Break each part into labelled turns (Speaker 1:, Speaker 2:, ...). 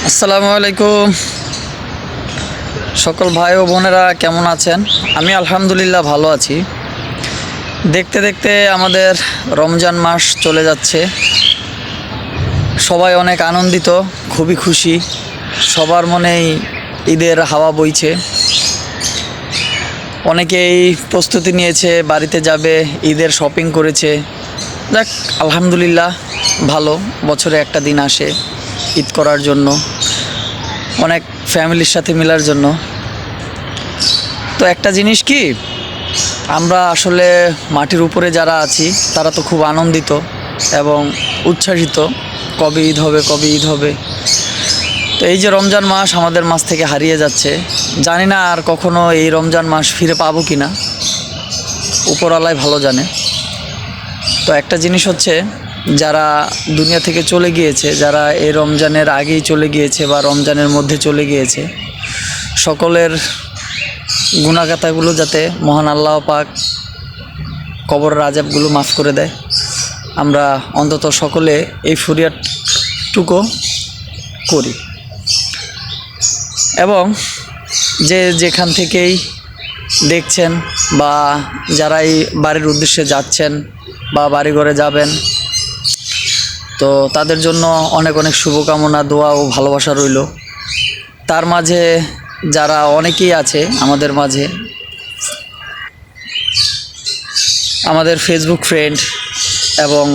Speaker 1: আসসালামু আলাইকুম। সকল ভাই ও বোনেরা কেমন আছেন? আমি আলহামদুলিল্লাহ ভালো আছি। দেখতে দেখতে আমাদের রমজান মাস চলে যাচ্ছে। সবাই অনেক আনন্দিত, খুবই খুশি। সবার মনেই ঈদের হাওয়া বইছে। অনেকেই প্রস্তুতি নিয়েছে, বাড়িতে যাবে, ঈদের শপিং করেছে। যাক, আলহামদুলিল্লাহ ভালো। বছরে একটা দিন আসে ঈদ করার জন্য, অনেক ফ্যামিলির সাথে মেলার জন্য। তো একটা জিনিস কি, আমরা আসলে মাটির উপরে যারা আছি তারা তো খুব আনন্দিত এবং উচ্ছ্বাসিত, কবে ঈদ হবে, কবে ঈদ হবে। তো এই যে রমজান মাস আমাদের মাছ থেকে হারিয়ে যাচ্ছে, জানি না আর কখনো এই রমজান মাস ফিরে পাবো কি না, উপরওয়ালাই ভালো জানে। তো একটা জিনিস হচ্ছে, যারা দুনিয়া থেকে চলে গিয়েছে, যারা এই রমজানের আগেই চলে গিয়েছে বা রমজানের মধ্যে চলে গিয়েছে, সকলের গুনাহগাতাগুলো যাতে মহান আল্লাহ পাক কবরের আযাবগুলো মাফ করে দেয়, আমরা অন্তত সকলে এই ফরিয়াদটুকু করি। এবং যে যেখান থেকেই দেখছেন বা যারাই বাড়ির উদ্দেশ্যে যাচ্ছেন বা বাড়িঘরে যাবেন, তো তাদের জন্য অনেক অনেক শুভকামনা, দোয়া ও ভালোবাসা রইল। তার মাঝে যারা অনেকেই আছে আমাদের মাঝে, আমাদের ফেসবুক ফ্রেন্ড, এবং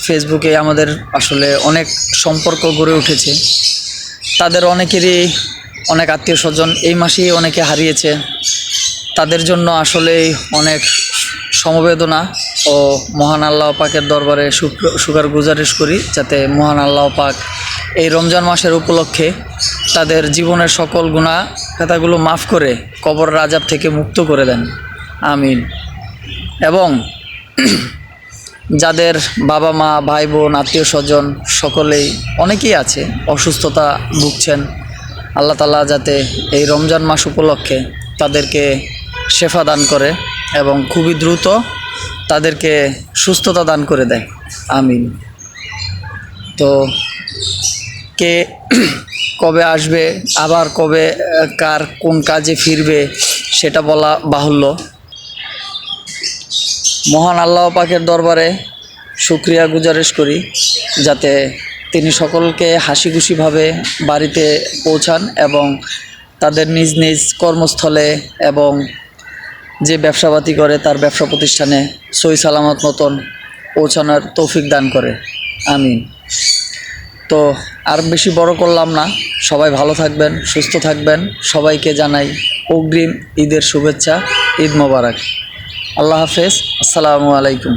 Speaker 1: ফেসবুকে আমাদের আসলে অনেক সম্পর্ক গড়ে উঠেছে, তাদের অনেকেরই অনেক আত্মীয় স্বজন এই মাসেই অনেকে হারিয়েছে। তাদের জন্য আসলেই অনেক সমবেদনা ও মহান আল্লাহ পাকের দরবারে শুকর গুজারিশ করি, যাতে মহান আল্লাহ পাক এই রমজান মাসের উপলক্ষে তাদের জীবনের সকল গুনাহ খাতাগুলো মাফ করে কবরের আযাব থেকে মুক্ত করে দেন, আমিন। এবং যাদের বাবা মা, ভাই বোন, আত্মীয় স্বজন সকলেই অনেকেই আছে অসুস্থতা ভুগছেন, আল্লাহ তাআলা যাতে এই রমজান মাস উপলক্ষে তাদেরকে শেফা দান করে এবং খুবই দ্রুত তাদেরকে সুস্থতা দান করে দেয়, আমিন। তো কে কবে আসবে, আবার কবে কার কোন কাজে ফিরবে সেটা বলা বাহুল্য। মহান আল্লাহ পাকের দরবারে শুকরিয়া গুজারিশ করি, যাতে তিনি সকলকে হাসি খুশিভাবে বাড়িতে পৌঁছান এবং তাদের নিজ নিজ কর্মস্থলে এবং যে ব্যবসাপাতি করে তার ব্যবসা প্রতিষ্ঠানে সহি সালামত মতন পৌঁছানোর তৌফিক দান করে, আমিন। তো আর বেশি বড় করলাম না, সবাই ভালো থাকবেন, সুস্থ থাকবেন। সবাইকে জানাই অগ্রিম ঈদের শুভেচ্ছা, ঈদ মোবারক। আল্লাহ হাফেজ, আসসালামু আলাইকুম।